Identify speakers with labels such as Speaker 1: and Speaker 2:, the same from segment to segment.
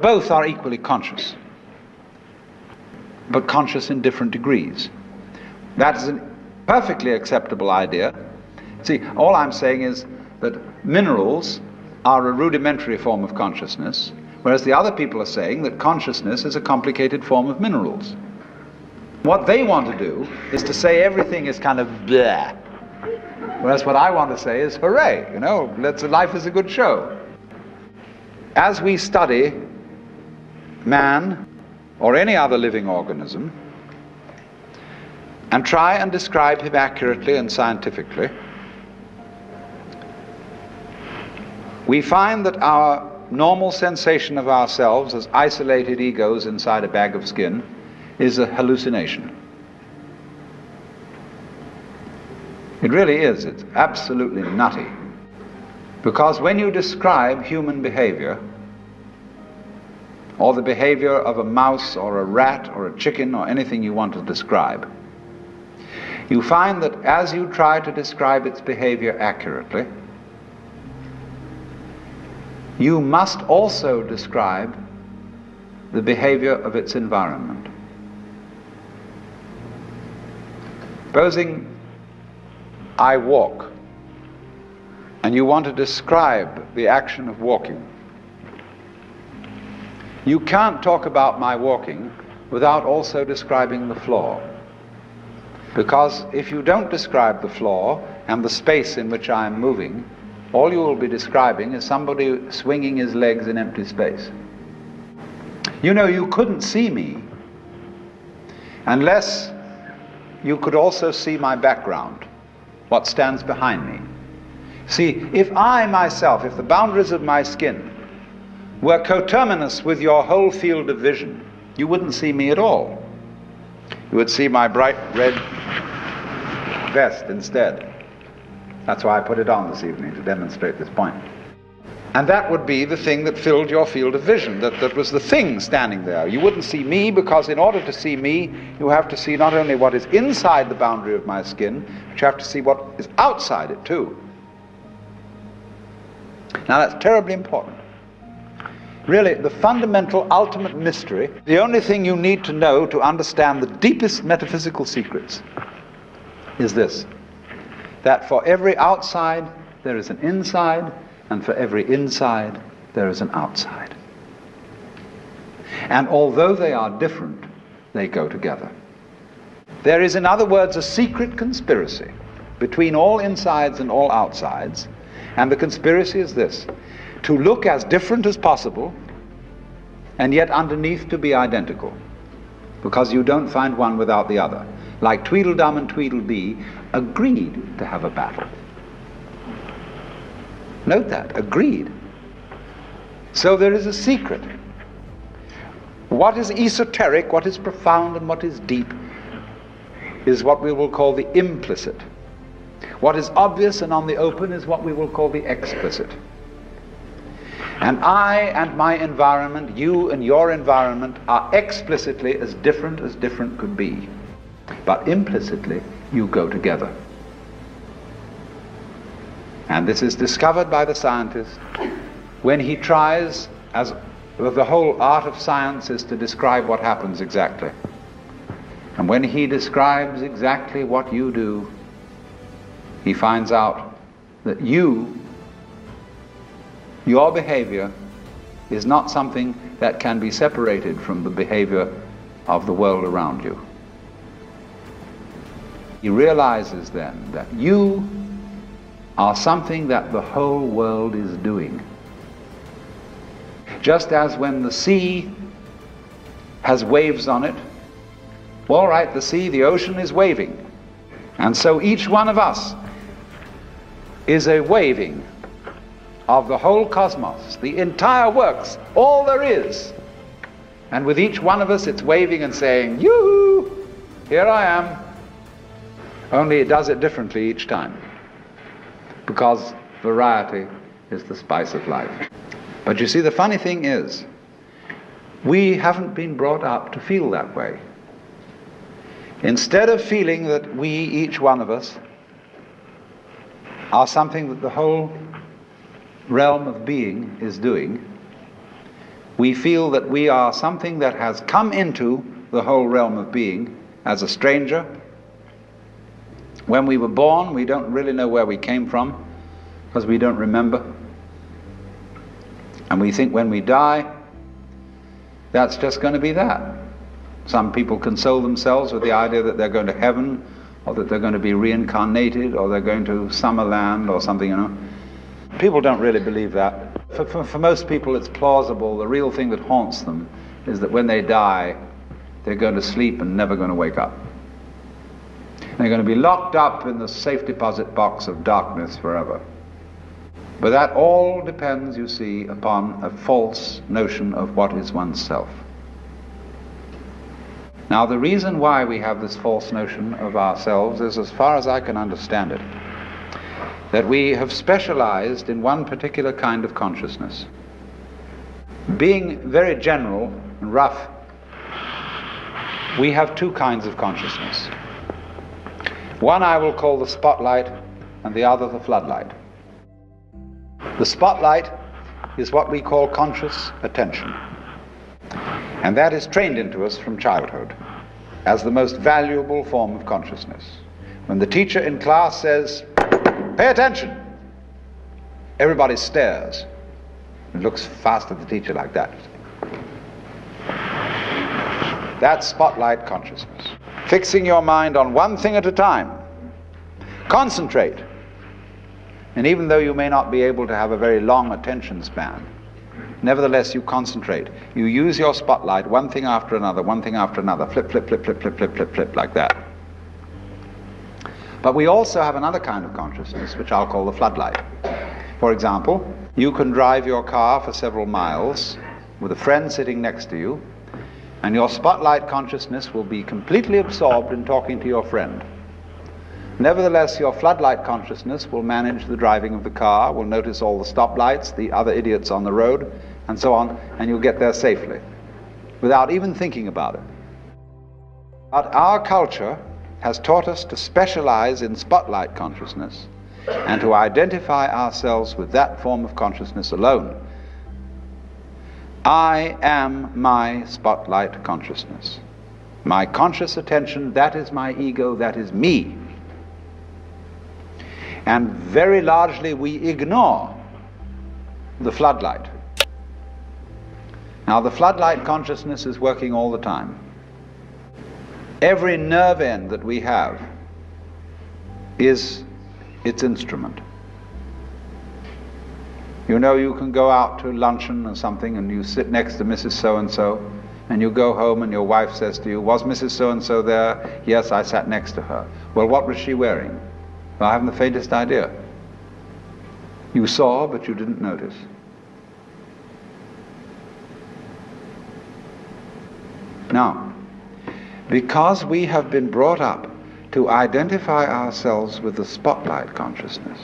Speaker 1: Both are equally conscious, but conscious in different degrees. That is a perfectly acceptable idea. See, all I'm saying is that minerals are a rudimentary form of consciousness, whereas the other people are saying that consciousness is a complicated form of minerals. What they want to do is to say everything is kind of bleh, whereas what I want to say is hooray, life is a good show. As we study man or any other living organism and try and describe him accurately and scientifically, we find that our normal sensation of ourselves as isolated egos inside a bag of skin is a hallucination. It really is. It's absolutely nutty. Because when you describe human behavior, or the behavior of a mouse or a rat or a chicken or anything you want to describe, you find that as you try to describe its behavior accurately, you must also describe the behavior of its environment. Supposing I walk, and you want to describe the action of walking. You can't talk about my walking without also describing the floor. Because if you don't describe the floor and the space in which I am moving, all you will be describing is somebody swinging his legs in empty space. You couldn't see me unless you could also see my background, what stands behind me. See, if I myself, if the boundaries of my skin were coterminous with your whole field of vision, you wouldn't see me at all. You would see my bright red vest instead. That's why I put it on this evening, to demonstrate this point. And that would be the thing that filled your field of vision, that was the thing standing there. You wouldn't see me, because in order to see me, you have to see not only what is inside the boundary of my skin, but you have to see what is outside it too. Now that's terribly important. Really, the fundamental, ultimate mystery, the only thing you need to know to understand the deepest metaphysical secrets, is this: that for every outside there is an inside, and for every inside there is an outside. And although they are different, they go together. There is, in other words, a secret conspiracy between all insides and all outsides, and the conspiracy is this: to look as different as possible, and yet underneath to be identical, because you don't find one without the other. Like Tweedledum and Tweedledee agreed to have a battle. Note that, agreed. So there is a secret. What is esoteric, what is profound, and what is deep is what we will call the implicit. What is obvious and on the open is what we will call the explicit. And I and my environment, you and your environment, are explicitly as different could be. But implicitly, you go together. And this is discovered by the scientist when he tries, as the whole art of science is to describe what happens exactly. And when he describes exactly what you do, he finds out that your behavior is not something that can be separated from the behavior of the world around you. He realizes then that you are something that the whole world is doing. Just as when the sea has waves on it, all right, the sea, the ocean is waving. And so each one of us is a waving of the whole cosmos, the entire works, all there is. And with each one of us, it's waving and saying, yoo-hoo, here I am. Only it does it differently each time, because variety is the spice of life. But you see, the funny thing is, we haven't been brought up to feel that way. Instead of feeling that we, each one of us, are something that the whole realm of being is doing, We feel that we are something that has come into the whole realm of being as a stranger. When we were born, we don't really know where we came from because we don't remember. And we think when we die, that's just going to be that. Some people console themselves with the idea that they're going to heaven, or that they're going to be reincarnated, or they're going to Summerland or something, you know. People don't really believe that. For most people it's plausible. The real thing that haunts them is that when they die, they're going to sleep and never going to wake up. They're going to be locked up in the safe deposit box of darkness forever. But that all depends, you see, upon a false notion of what is oneself. Now, the reason why we have this false notion of ourselves is, as far as I can understand it, that we have specialized in one particular kind of consciousness. Being very general and rough, we have two kinds of consciousness. One I will call the spotlight, and the other the floodlight. The spotlight is what we call conscious attention, and that is trained into us from childhood as the most valuable form of consciousness. When the teacher in class says, "Pay attention," everybody stares and looks fast at the teacher like that. That's spotlight consciousness. Fixing your mind on one thing at a time. Concentrate. And even though you may not be able to have a very long attention span, nevertheless you concentrate. You use your spotlight, one thing after another, one thing after another, flip, flip, flip, flip, flip, flip, flip, flip, like that. But we also have another kind of consciousness, which I'll call the floodlight. For example, you can drive your car for several miles with a friend sitting next to you, and your spotlight consciousness will be completely absorbed in talking to your friend. Nevertheless, your floodlight consciousness will manage the driving of the car, will notice all the stoplights, the other idiots on the road, and so on, and you'll get there safely, without even thinking about it. But our culture has taught us to specialize in spotlight consciousness and to identify ourselves with that form of consciousness alone. I am my spotlight consciousness. My conscious attention, that is my ego, that is me. And very largely we ignore the floodlight. Now, the floodlight consciousness is working all the time. Every nerve end that we have is its instrument. You know, you can go out to luncheon or something and you sit next to Mrs. So-and-so, and you go home and your wife says to you, "Was Mrs. So-and-so there?" "Yes, I sat next to her." "Well, what was she wearing?" "Well, I haven't the faintest idea." You saw, but you didn't notice. Now, because we have been brought up to identify ourselves with the spotlight consciousness,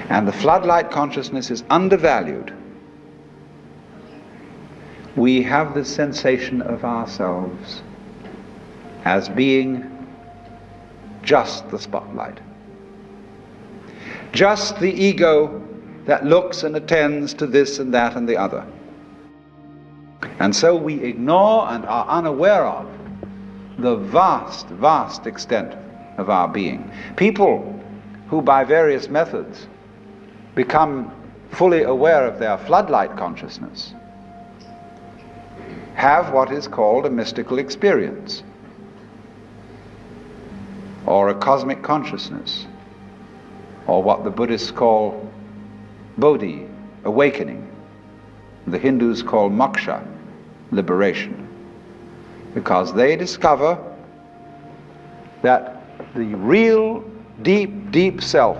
Speaker 1: and the floodlight consciousness is undervalued, we have this sensation of ourselves as being just the spotlight, just the ego that looks and attends to this and that and the other. And so we ignore and are unaware of the vast, vast extent of our being. People who by various methods become fully aware of their floodlight consciousness have what is called a mystical experience, or a cosmic consciousness, or what the Buddhists call bodhi, awakening. The Hindus call moksha, liberation, because they discover that the real deep, deep self,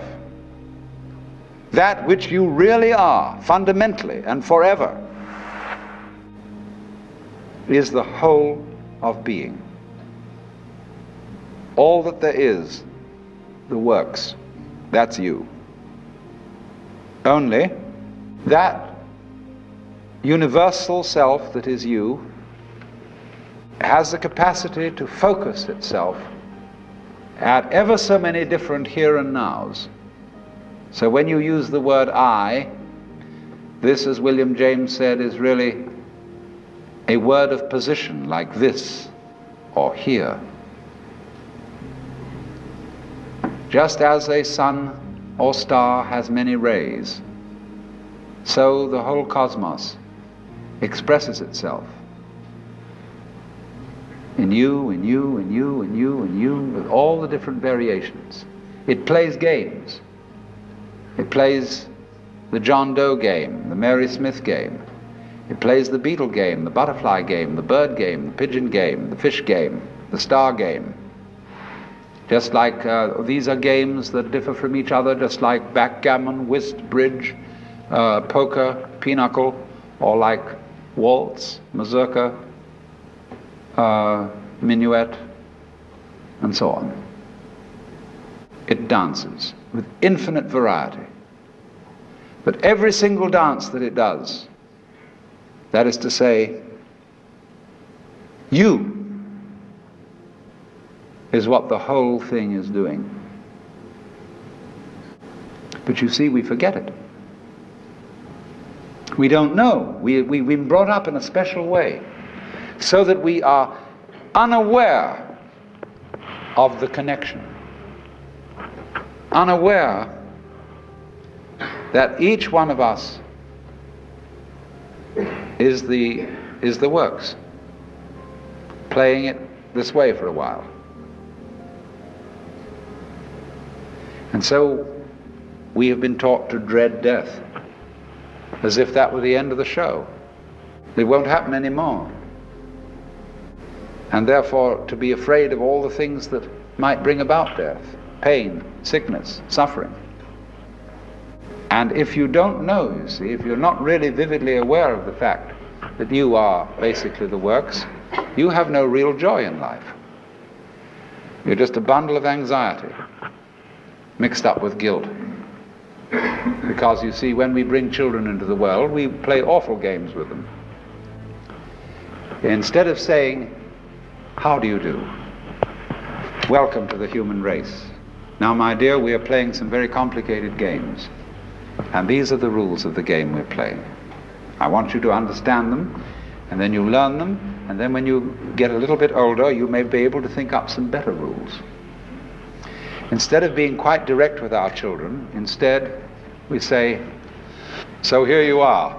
Speaker 1: that which you really are, fundamentally and forever, is the whole of being. All that there is, the works, that's you. Only that universal self that is you has the capacity to focus itself at ever so many different here and nows. So when you use the word I, This, as William James said, is really a word of position, like this or here. Just as a sun or star has many rays, so the whole cosmos expresses itself in you, in you, in you, in you, in you, with all the different variations. It plays games. It plays the John Doe game, the Mary Smith game. It plays the beetle game, the butterfly game, the bird game, the pigeon game, the fish game, the star game. Just like these are games that differ from each other, just like backgammon, whist, bridge, poker, pinochle, or like waltz, mazurka, minuet, and so on. It dances with infinite variety. But every single dance that it does, that is to say, you is what the whole thing is doing. But you see, we forget it. We don't know. We've been brought up in a special way so that we are unaware of the connection, unaware that each one of us is the works, playing it this way for a while. And so we have been taught to dread death, as if that were the end of the show. It won't happen anymore. And therefore to be afraid of all the things that might bring about death, pain, sickness, suffering. And if you don't know, you see, if you're not really vividly aware of the fact that you are basically the works, you have no real joy in life. You're just a bundle of anxiety mixed up with guilt. Because you see, when we bring children into the world, we play awful games with them. Instead of saying, "How do you do? Welcome to the human race. Now, my dear, we are playing some very complicated games. And these are the rules of the game we're playing. I want you to understand them, and then you learn them, and then when you get a little bit older, you may be able to think up some better rules." Instead of being quite direct with our children, instead we say, "So here you are."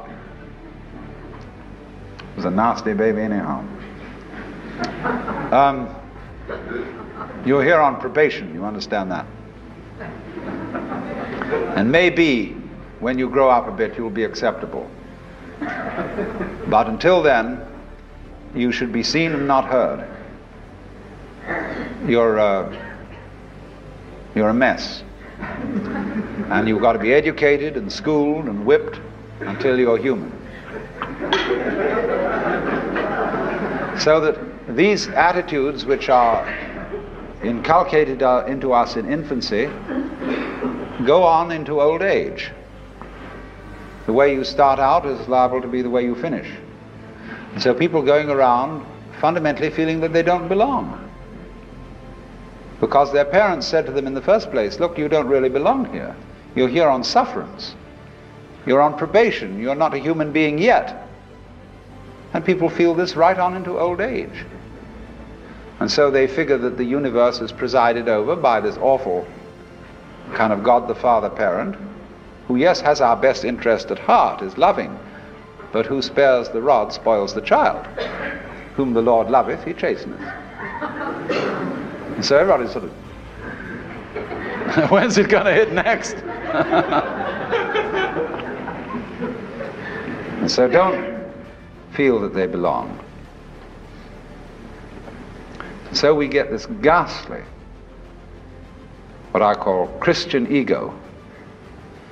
Speaker 1: It was a nasty baby anyhow. You're here on probation, you understand that? And maybe when you grow up a bit, you'll be acceptable. But until then, you should be seen and not heard. You're a mess. And you've got to be educated and schooled and whipped until you're human. So that these attitudes which are inculcated into us in infancy go on into old age. The way you start out is liable to be the way you finish. And so people going around fundamentally feeling that they don't belong. Because their parents said to them in the first place, "Look, you don't really belong here. You're here on sufferance. You're on probation. You're not a human being yet." And people feel this right on into old age. And so they figure that the universe is presided over by this awful kind of God the Father parent, who, yes, has our best interest at heart, is loving, but who spares the rod spoils the child. Whom the Lord loveth, he chasteneth. And so everybody's sort of, when's it going to hit next? And so don't feel that they belong. So we get this ghastly, what I call Christian ego.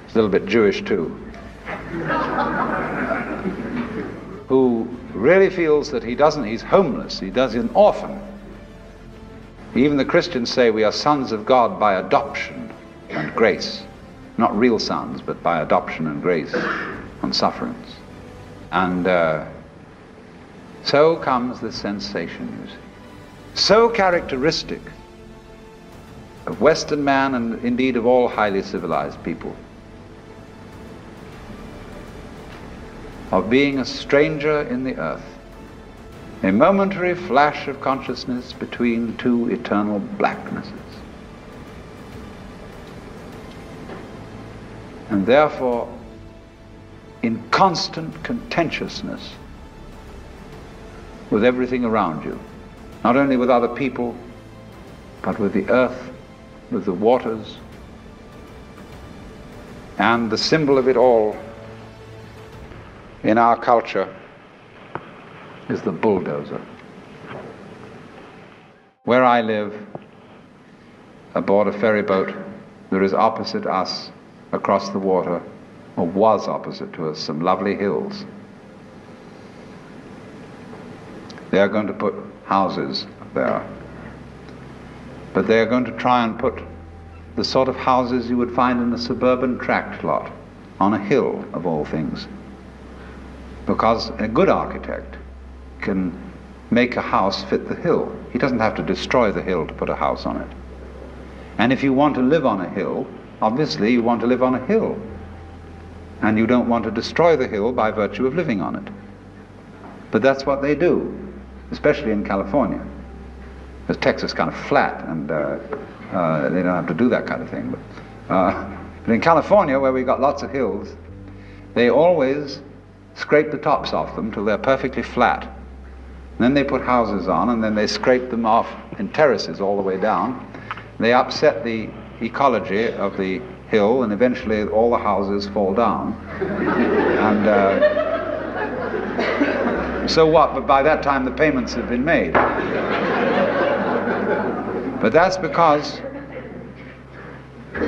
Speaker 1: It's a little bit Jewish too. Who really feels that he's homeless, he's an orphan. Even the Christians say we are sons of God by adoption and grace. Not real sons, but by adoption and grace on sufferance. And so comes the sensation, you see. So characteristic of Western man and indeed of all highly civilized people. of being a stranger in the earth, a momentary flash of consciousness between two eternal blacknesses. And therefore, in constant contentiousness with everything around you, not only with other people, but with the earth, with the waters, and the symbol of it all in our culture is the bulldozer. Where I live, aboard a ferry boat, there is opposite us, across the water, or was opposite to us, some lovely hills. They are going to put houses there. But they are going to try and put the sort of houses you would find in a suburban tract lot, on a hill of all things. Because a good architect can make a house fit the hill. He doesn't have to destroy the hill to put a house on it. And if you want to live on a hill, obviously you want to live on a hill. And you don't want to destroy the hill by virtue of living on it. But that's what they do, especially in California. Because Texas is kind of flat, and they don't have to do that kind of thing. But in California, where we've got lots of hills, they always scrape the tops off them till they're perfectly flat. And then they put houses on, and then they scrape them off in terraces all the way down. They upset the ecology of the hill, and eventually all the houses fall down. And so what? But by that time the payments have been made. But that's because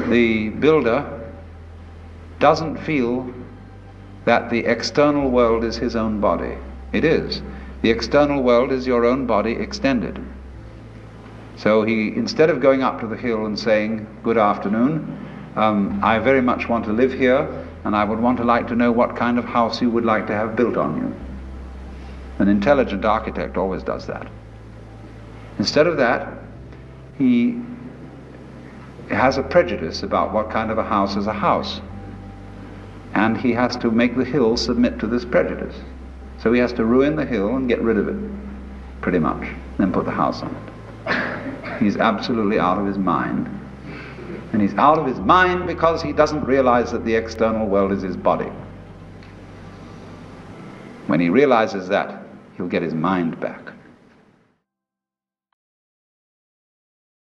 Speaker 1: the builder doesn't feel that the external world is his own body. It is. The external world is your own body extended. So he, instead of going up to the hill and saying, "Good afternoon, I very much want to live here, and I would like to know what kind of house you would like to have built on you." An intelligent architect always does that. Instead of that, he has a prejudice about what kind of a house is a house. And he has to make the hill submit to this prejudice. So he has to ruin the hill and get rid of it, pretty much, then put the house on it. He's absolutely out of his mind. And he's out of his mind because he doesn't realize that the external world is his body. When he realizes that, he'll get his mind back.